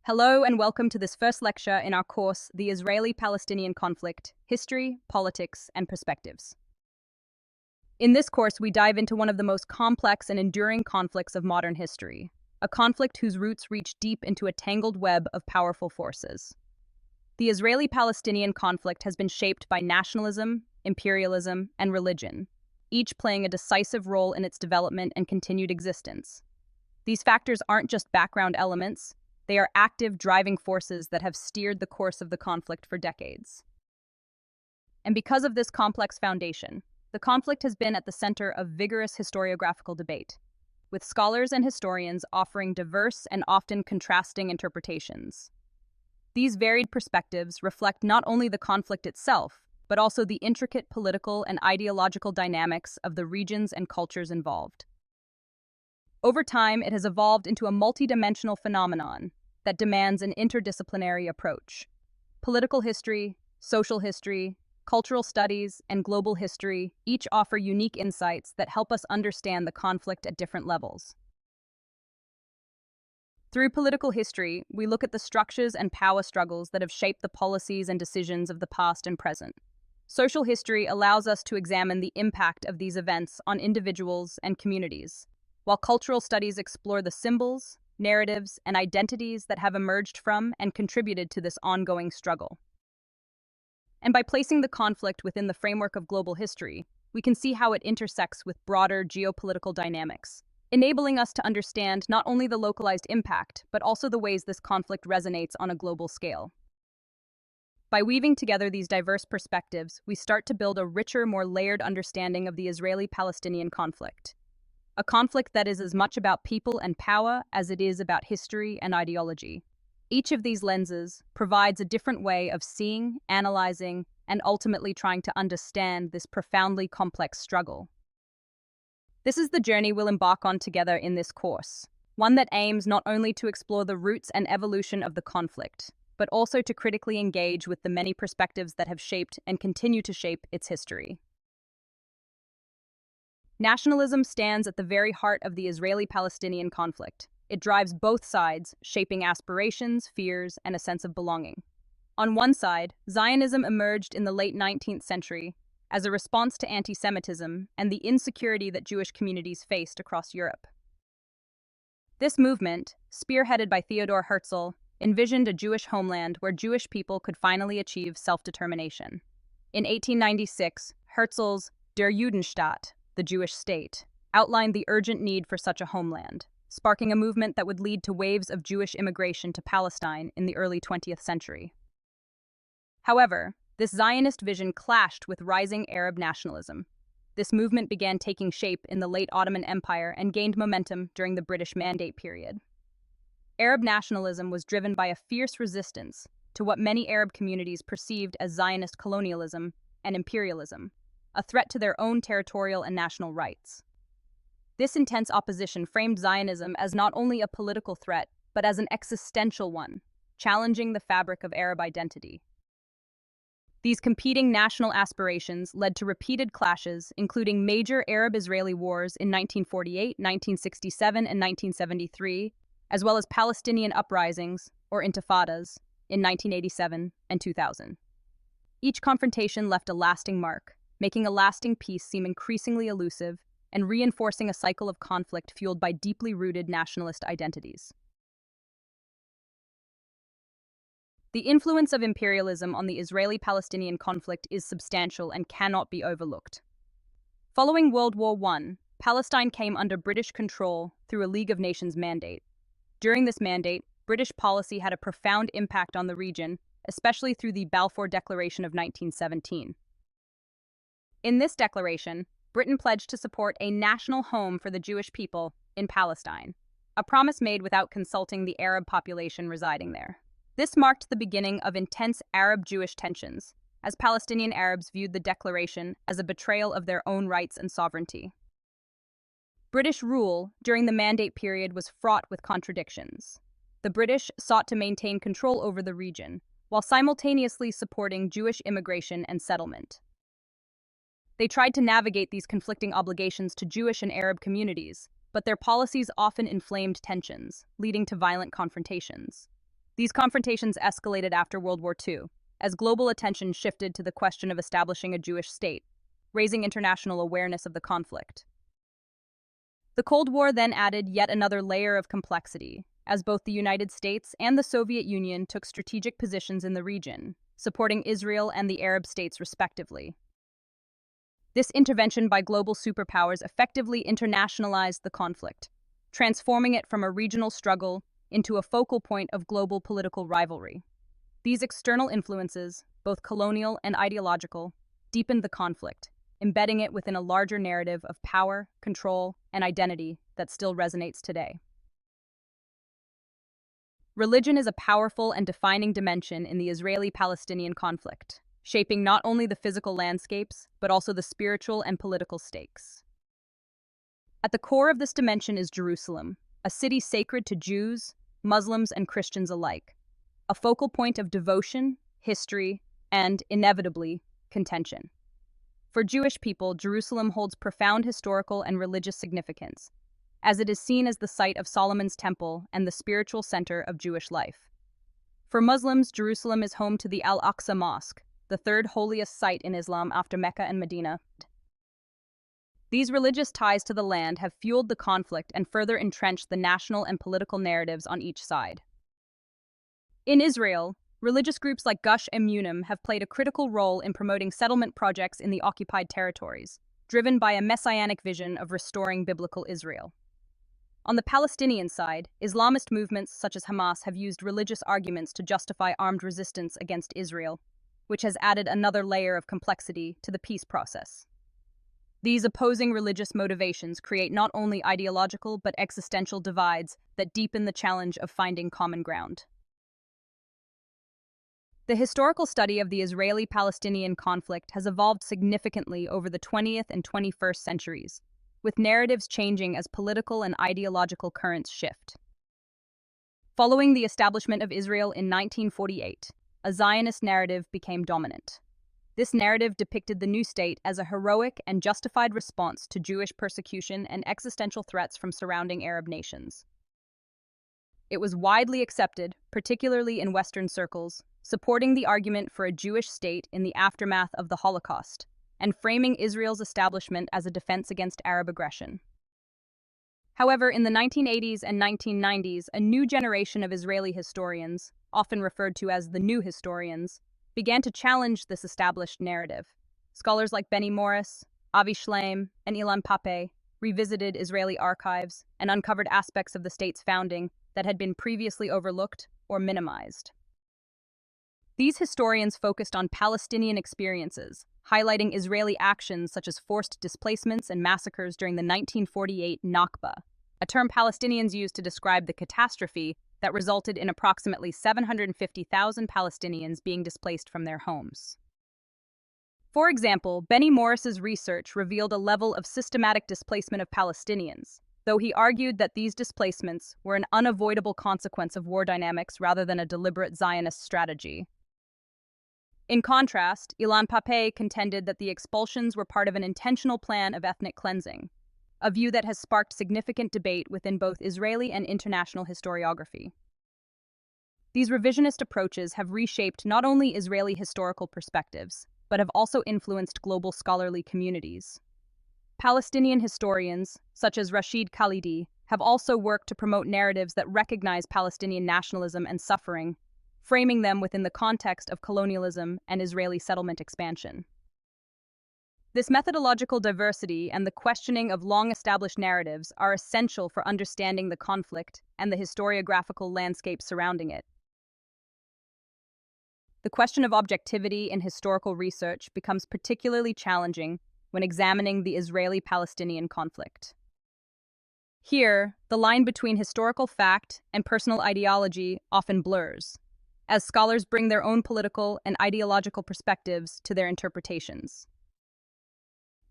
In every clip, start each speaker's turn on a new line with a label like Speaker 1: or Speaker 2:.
Speaker 1: Hello and welcome to this first lecture in our course, The Israeli-Palestinian Conflict, History, Politics, and Perspectives. In this course, we dive into one of the most complex and enduring conflicts of modern history, a conflict whose roots reach deep into a tangled web of powerful forces. The Israeli-Palestinian conflict has been shaped by nationalism, imperialism, and religion, each playing a decisive role in its development and continued existence. These factors aren't just background elements. They are active driving forces that have steered the course of the conflict for decades. And because of this complex foundation, the conflict has been at the center of vigorous historiographical debate, with scholars and historians offering diverse and often contrasting interpretations. These varied perspectives reflect not only the conflict itself, but also the intricate political and ideological dynamics of the regions and cultures involved. Over time, it has evolved into a multidimensional phenomenon that demands an interdisciplinary approach. Political history, social history, cultural studies, and global history each offer unique insights that help us understand the conflict at different levels. Through political history, we look at the structures and power struggles that have shaped the policies and decisions of the past and present. Social history allows us to examine the impact of these events on individuals and communities, while cultural studies explore the symbols, narratives, and identities that have emerged from and contributed to this ongoing struggle. And by placing the conflict within the framework of global history, we can see how it intersects with broader geopolitical dynamics, enabling us to understand not only the localized impact, but also the ways this conflict resonates on a global scale. By weaving together these diverse perspectives, we start to build a richer, more layered understanding of the Israeli-Palestinian conflict. A conflict that is as much about people and power as it is about history and ideology. Each of these lenses provides a different way of seeing, analyzing, and ultimately trying to understand this profoundly complex struggle. This is the journey we'll embark on together in this course, one that aims not only to explore the roots and evolution of the conflict, but also to critically engage with the many perspectives that have shaped and continue to shape its history. Nationalism stands at the very heart of the Israeli-Palestinian conflict. It drives both sides, shaping aspirations, fears, and a sense of belonging. On one side, Zionism emerged in the late 19th century as a response to anti-Semitism and the insecurity that Jewish communities faced across Europe. This movement, spearheaded by Theodor Herzl, envisioned a Jewish homeland where Jewish people could finally achieve self-determination. In 1896, Herzl's Der Judenstaat, the Jewish state, outlined the urgent need for such a homeland, sparking a movement that would lead to waves of Jewish immigration to Palestine in the early 20th century. However, this Zionist vision clashed with rising Arab nationalism. This movement began taking shape in the late Ottoman Empire and gained momentum during the British Mandate period. Arab nationalism was driven by a fierce resistance to what many Arab communities perceived as Zionist colonialism and imperialism, a threat to their own territorial and national rights. This intense opposition framed Zionism as not only a political threat, but as an existential one, challenging the fabric of Arab identity. These competing national aspirations led to repeated clashes, including major Arab-Israeli wars in 1948, 1967, and 1973, as well as Palestinian uprisings, or intifadas, in 1987 and 2000. Each confrontation left a lasting mark, making a lasting peace seem increasingly elusive and reinforcing a cycle of conflict fueled by deeply rooted nationalist identities. The influence of imperialism on the Israeli-Palestinian conflict is substantial and cannot be overlooked. Following World War I, Palestine came under British control through a League of Nations mandate. During this mandate, British policy had a profound impact on the region, especially through the Balfour Declaration of 1917. In this declaration, Britain pledged to support a national home for the Jewish people in Palestine, a promise made without consulting the Arab population residing there. This marked the beginning of intense Arab-Jewish tensions, as Palestinian Arabs viewed the declaration as a betrayal of their own rights and sovereignty. British rule during the Mandate period was fraught with contradictions. The British sought to maintain control over the region, while simultaneously supporting Jewish immigration and settlement. They tried to navigate these conflicting obligations to Jewish and Arab communities, but their policies often inflamed tensions, leading to violent confrontations. These confrontations escalated after World War II, as global attention shifted to the question of establishing a Jewish state, raising international awareness of the conflict. The Cold War then added yet another layer of complexity, as both the United States and the Soviet Union took strategic positions in the region, supporting Israel and the Arab states respectively. This intervention by global superpowers effectively internationalized the conflict, transforming it from a regional struggle into a focal point of global political rivalry. These external influences, both colonial and ideological, deepened the conflict, embedding it within a larger narrative of power, control, and identity that still resonates today. Religion is a powerful and defining dimension in the Israeli-Palestinian conflict, shaping not only the physical landscapes, but also the spiritual and political stakes. At the core of this dimension is Jerusalem, a city sacred to Jews, Muslims, and Christians alike, a focal point of devotion, history, and, inevitably, contention. For Jewish people, Jerusalem holds profound historical and religious significance, as it is seen as the site of Solomon's temple and the spiritual center of Jewish life. For Muslims, Jerusalem is home to the Al-Aqsa Mosque, the third holiest site in Islam after Mecca and Medina. These religious ties to the land have fueled the conflict and further entrenched the national and political narratives on each side. In Israel, religious groups like Gush Emunim have played a critical role in promoting settlement projects in the occupied territories, driven by a messianic vision of restoring biblical Israel. On the Palestinian side, Islamist movements such as Hamas have used religious arguments to justify armed resistance against Israel, which has added another layer of complexity to the peace process. These opposing religious motivations create not only ideological but existential divides that deepen the challenge of finding common ground. The historical study of the Israeli-Palestinian conflict has evolved significantly over the 20th and 21st centuries, with narratives changing as political and ideological currents shift. Following the establishment of Israel in 1948, a Zionist narrative became dominant. This narrative depicted the new state as a heroic and justified response to Jewish persecution and existential threats from surrounding Arab nations. It was widely accepted, particularly in Western circles, supporting the argument for a Jewish state in the aftermath of the Holocaust, and framing Israel's establishment as a defense against Arab aggression. However, in the 1980s and 1990s, a new generation of Israeli historians, often referred to as the New Historians, began to challenge this established narrative. Scholars like Benny Morris, Avi Shlaim, and Ilan Pappé revisited Israeli archives and uncovered aspects of the state's founding that had been previously overlooked or minimized. These historians focused on Palestinian experiences, highlighting Israeli actions such as forced displacements and massacres during the 1948 Nakba, a term Palestinians used to describe the catastrophe that resulted in approximately 750,000 Palestinians being displaced from their homes. For example, Benny Morris's research revealed a level of systematic displacement of Palestinians, though he argued that these displacements were an unavoidable consequence of war dynamics rather than a deliberate Zionist strategy. In contrast, Ilan Pappé contended that the expulsions were part of an intentional plan of ethnic cleansing, a view that has sparked significant debate within both Israeli and international historiography. These revisionist approaches have reshaped not only Israeli historical perspectives, but have also influenced global scholarly communities. Palestinian historians, such as Rashid Khalidi, have also worked to promote narratives that recognize Palestinian nationalism and suffering, framing them within the context of colonialism and Israeli settlement expansion. This methodological diversity and the questioning of long-established narratives are essential for understanding the conflict and the historiographical landscape surrounding it. The question of objectivity in historical research becomes particularly challenging when examining the Israeli-Palestinian conflict. Here, the line between historical fact and personal ideology often blurs, as scholars bring their own political and ideological perspectives to their interpretations.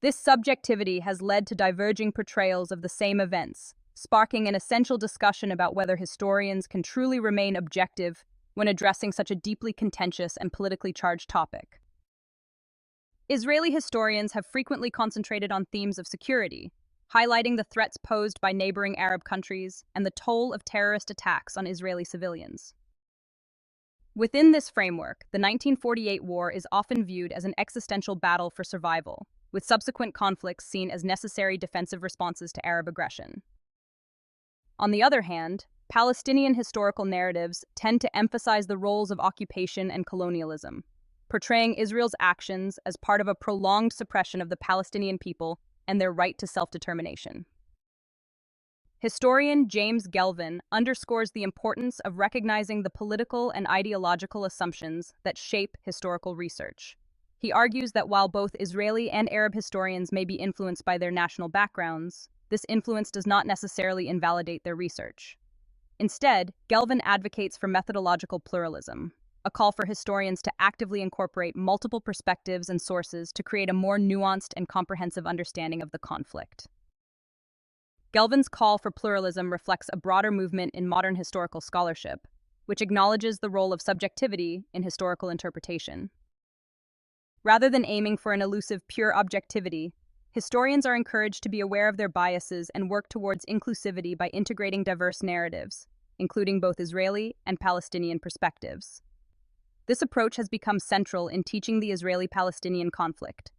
Speaker 1: This subjectivity has led to diverging portrayals of the same events, sparking an essential discussion about whether historians can truly remain objective when addressing such a deeply contentious and politically charged topic. Israeli historians have frequently concentrated on themes of security, highlighting the threats posed by neighboring Arab countries and the toll of terrorist attacks on Israeli civilians. Within this framework, the 1948 war is often viewed as an existential battle for survival, with subsequent conflicts seen as necessary defensive responses to Arab aggression. On the other hand, Palestinian historical narratives tend to emphasize the roles of occupation and colonialism, portraying Israel's actions as part of a prolonged suppression of the Palestinian people and their right to self-determination. Historian James Gelvin underscores the importance of recognizing the political and ideological assumptions that shape historical research. He argues that while both Israeli and Arab historians may be influenced by their national backgrounds, this influence does not necessarily invalidate their research. Instead, Gelvin advocates for methodological pluralism, a call for historians to actively incorporate multiple perspectives and sources to create a more nuanced and comprehensive understanding of the conflict. Gelvin's call for pluralism reflects a broader movement in modern historical scholarship, which acknowledges the role of subjectivity in historical interpretation. Rather than aiming for an elusive pure objectivity, historians are encouraged to be aware of their biases and work towards inclusivity by integrating diverse narratives, including both Israeli and Palestinian perspectives. This approach has become central in teaching the Israeli-Palestinian conflict,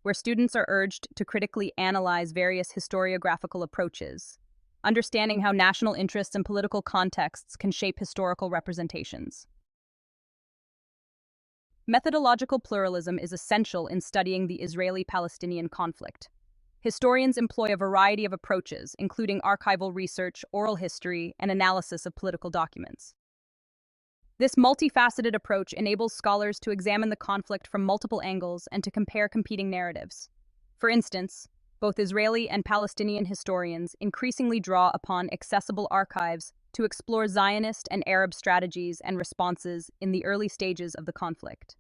Speaker 1: where students are urged to critically analyze various historiographical approaches, understanding how national interests and political contexts can shape historical representations. Methodological pluralism is essential in studying the Israeli-Palestinian conflict. Historians employ a variety of approaches, including archival research, oral history, and analysis of political documents. This multifaceted approach enables scholars to examine the conflict from multiple angles and to compare competing narratives. For instance, both Israeli and Palestinian historians increasingly draw upon accessible archives to explore Zionist and Arab strategies and responses in the early stages of the conflict.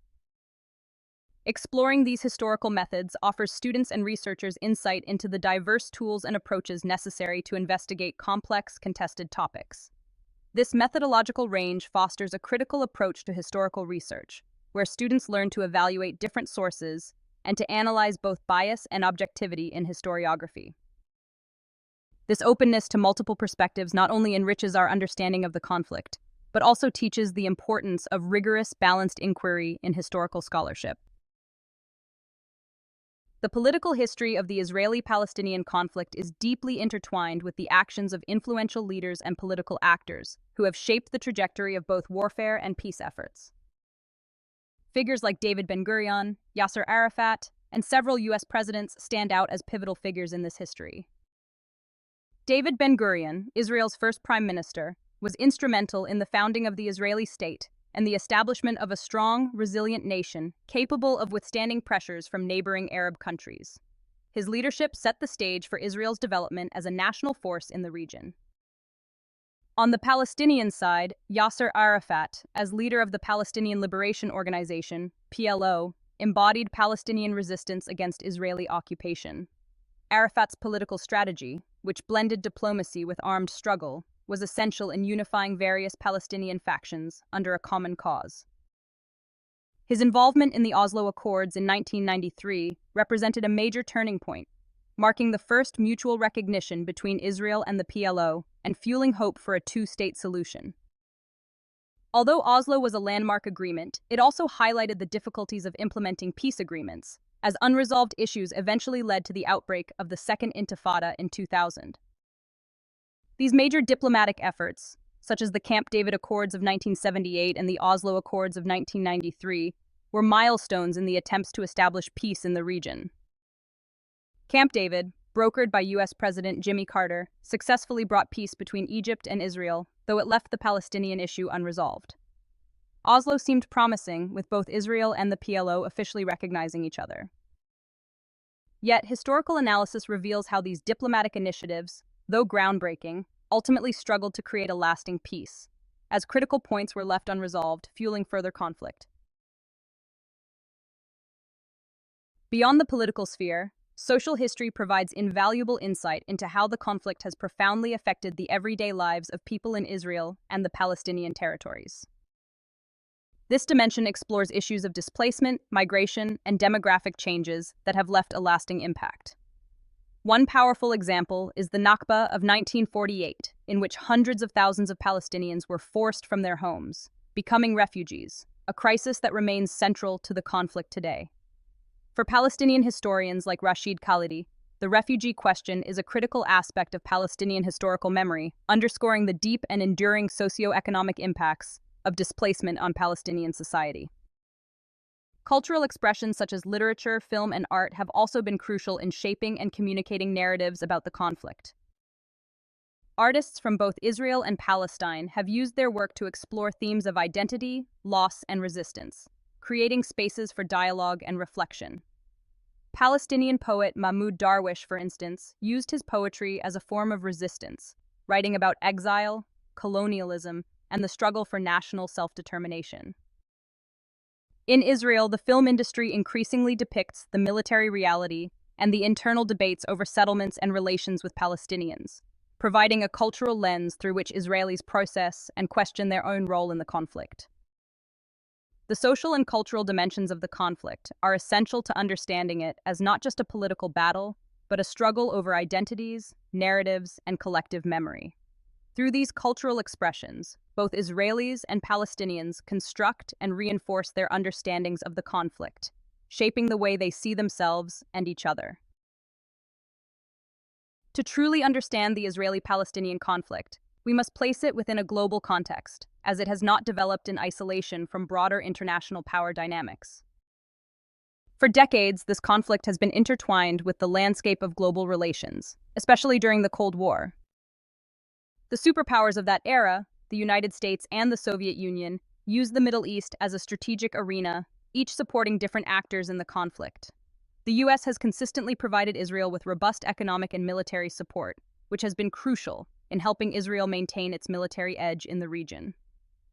Speaker 1: Exploring these historical methods offers students and researchers insight into the diverse tools and approaches necessary to investigate complex, contested topics. This methodological range fosters a critical approach to historical research, where students learn to evaluate different sources and to analyze both bias and objectivity in historiography. This openness to multiple perspectives not only enriches our understanding of the conflict, but also teaches the importance of rigorous, balanced inquiry in historical scholarship. The political history of the Israeli-Palestinian conflict is deeply intertwined with the actions of influential leaders and political actors who have shaped the trajectory of both warfare and peace efforts. Figures like David Ben-Gurion, Yasser Arafat, and several U.S. presidents stand out as pivotal figures in this history. David Ben-Gurion, Israel's first prime minister, was instrumental in the founding of the Israeli state and the establishment of a strong, resilient nation capable of withstanding pressures from neighboring Arab countries. His leadership set the stage for Israel's development as a national force in the region. On the Palestinian side, Yasser Arafat, as leader of the Palestinian Liberation Organization, PLO, embodied Palestinian resistance against Israeli occupation. Arafat's political strategy, which blended diplomacy with armed struggle, was essential in unifying various Palestinian factions under a common cause. His involvement in the Oslo Accords in 1993 represented a major turning point, marking the first mutual recognition between Israel and the PLO and fueling hope for a two-state solution. Although Oslo was a landmark agreement, it also highlighted the difficulties of implementing peace agreements, as unresolved issues eventually led to the outbreak of the Second Intifada in 2000. These major diplomatic efforts, such as the Camp David Accords of 1978 and the Oslo Accords of 1993, were milestones in the attempts to establish peace in the region. Camp David, brokered by U.S. President Jimmy Carter, successfully brought peace between Egypt and Israel, though it left the Palestinian issue unresolved. Oslo seemed promising, with both Israel and the PLO officially recognizing each other. Yet, historical analysis reveals how these diplomatic initiatives, though groundbreaking, ultimately struggled to create a lasting peace, as critical points were left unresolved, fueling further conflict. Beyond the political sphere, social history provides invaluable insight into how the conflict has profoundly affected the everyday lives of people in Israel and the Palestinian territories. This dimension explores issues of displacement, migration, and demographic changes that have left a lasting impact. One powerful example is the Nakba of 1948, in which hundreds of thousands of Palestinians were forced from their homes, becoming refugees, a crisis that remains central to the conflict today. For Palestinian historians like Rashid Khalidi, the refugee question is a critical aspect of Palestinian historical memory, underscoring the deep and enduring socio-economic impacts of displacement on Palestinian society. Cultural expressions such as literature, film, and art have also been crucial in shaping and communicating narratives about the conflict. Artists from both Israel and Palestine have used their work to explore themes of identity, loss, and resistance, creating spaces for dialogue and reflection. Palestinian poet Mahmoud Darwish, for instance, used his poetry as a form of resistance, writing about exile, colonialism, and the struggle for national self-determination. In Israel, the film industry increasingly depicts the military reality and the internal debates over settlements and relations with Palestinians, providing a cultural lens through which Israelis process and question their own role in the conflict. The social and cultural dimensions of the conflict are essential to understanding it as not just a political battle, but a struggle over identities, narratives, and collective memory. Through these cultural expressions, both Israelis and Palestinians construct and reinforce their understandings of the conflict, shaping the way they see themselves and each other. To truly understand the Israeli-Palestinian conflict, we must place it within a global context, as it has not developed in isolation from broader international power dynamics. For decades, this conflict has been intertwined with the landscape of global relations, especially during the Cold War. The superpowers of that era, the United States and the Soviet Union, used the Middle East as a strategic arena, each supporting different actors in the conflict. The U.S. has consistently provided Israel with robust economic and military support, which has been crucial in helping Israel maintain its military edge in the region.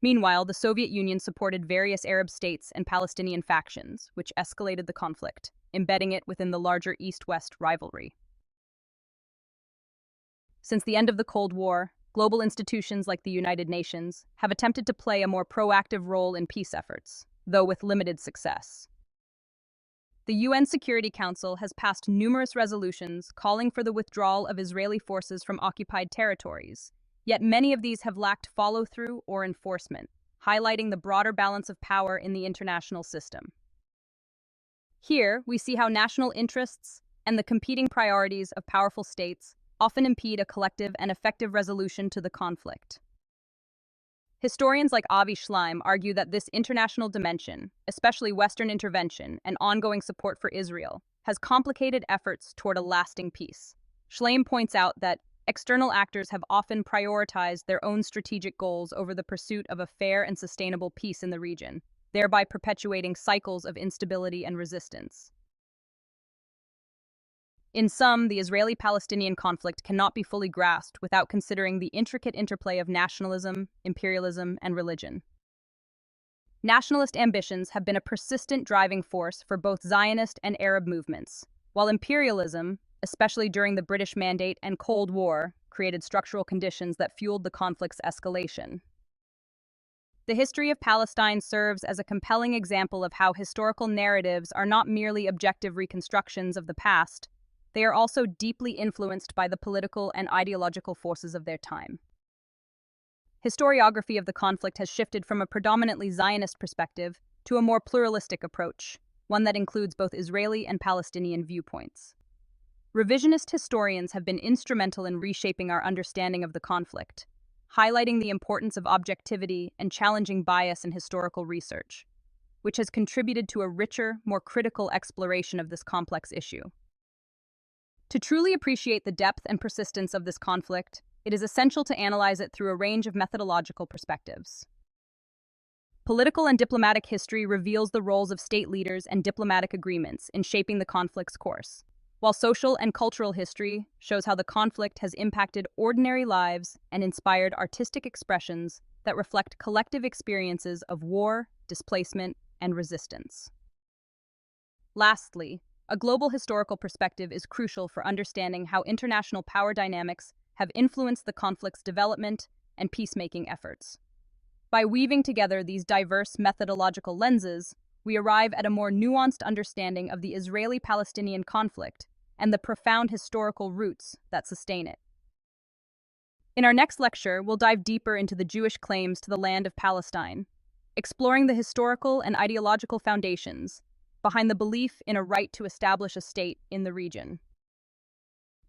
Speaker 1: Meanwhile, the Soviet Union supported various Arab states and Palestinian factions, which escalated the conflict, embedding it within the larger East-West rivalry. Since the end of the Cold War, global institutions like the United Nations have attempted to play a more proactive role in peace efforts, though with limited success. The UN Security Council has passed numerous resolutions calling for the withdrawal of Israeli forces from occupied territories, yet many of these have lacked follow-through or enforcement, highlighting the broader balance of power in the international system. Here, we see how national interests and the competing priorities of powerful states often impede a collective and effective resolution to the conflict. Historians like Avi Schleim argue that this international dimension, especially Western intervention and ongoing support for Israel, has complicated efforts toward a lasting peace. Schleim points out that external actors have often prioritized their own strategic goals over the pursuit of a fair and sustainable peace in the region, thereby perpetuating cycles of instability and resistance. In sum, the Israeli-Palestinian conflict cannot be fully grasped without considering the intricate interplay of nationalism, imperialism, and religion. Nationalist ambitions have been a persistent driving force for both Zionist and Arab movements, while imperialism, especially during the British Mandate and Cold War, created structural conditions that fueled the conflict's escalation. The history of Palestine serves as a compelling example of how historical narratives are not merely objective reconstructions of the past. They are also deeply influenced by the political and ideological forces of their time. Historiography of the conflict has shifted from a predominantly Zionist perspective to a more pluralistic approach, one that includes both Israeli and Palestinian viewpoints. Revisionist historians have been instrumental in reshaping our understanding of the conflict, highlighting the importance of objectivity and challenging bias in historical research, which has contributed to a richer, more critical exploration of this complex issue. To truly appreciate the depth and persistence of this conflict, it is essential to analyze it through a range of methodological perspectives. Political and diplomatic history reveals the roles of state leaders and diplomatic agreements in shaping the conflict's course, while social and cultural history shows how the conflict has impacted ordinary lives and inspired artistic expressions that reflect collective experiences of war, displacement, and resistance. Lastly, a global historical perspective is crucial for understanding how international power dynamics have influenced the conflict's development and peacemaking efforts. By weaving together these diverse methodological lenses, we arrive at a more nuanced understanding of the Israeli-Palestinian conflict and the profound historical roots that sustain it. In our next lecture, we'll dive deeper into the Jewish claims to the land of Palestine, exploring the historical and ideological foundations behind the belief in a right to establish a state in the region.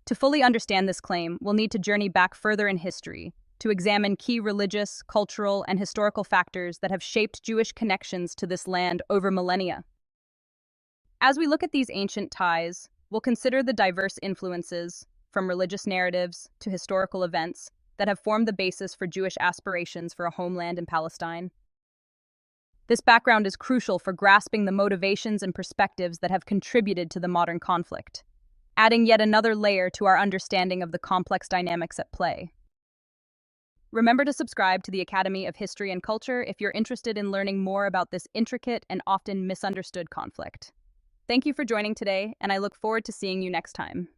Speaker 1: To fully understand this claim, we'll need to journey back further in history to examine key religious, cultural, and historical factors that have shaped Jewish connections to this land over millennia. As we look at these ancient ties, we'll consider the diverse influences, from religious narratives to historical events, that have formed the basis for Jewish aspirations for a homeland in Palestine. This background is crucial for grasping the motivations and perspectives that have contributed to the modern conflict, adding yet another layer to our understanding of the complex dynamics at play. Remember to subscribe to the Academy of History and Culture if you're interested in learning more about this intricate and often misunderstood conflict. Thank you for joining today, and I look forward to seeing you next time.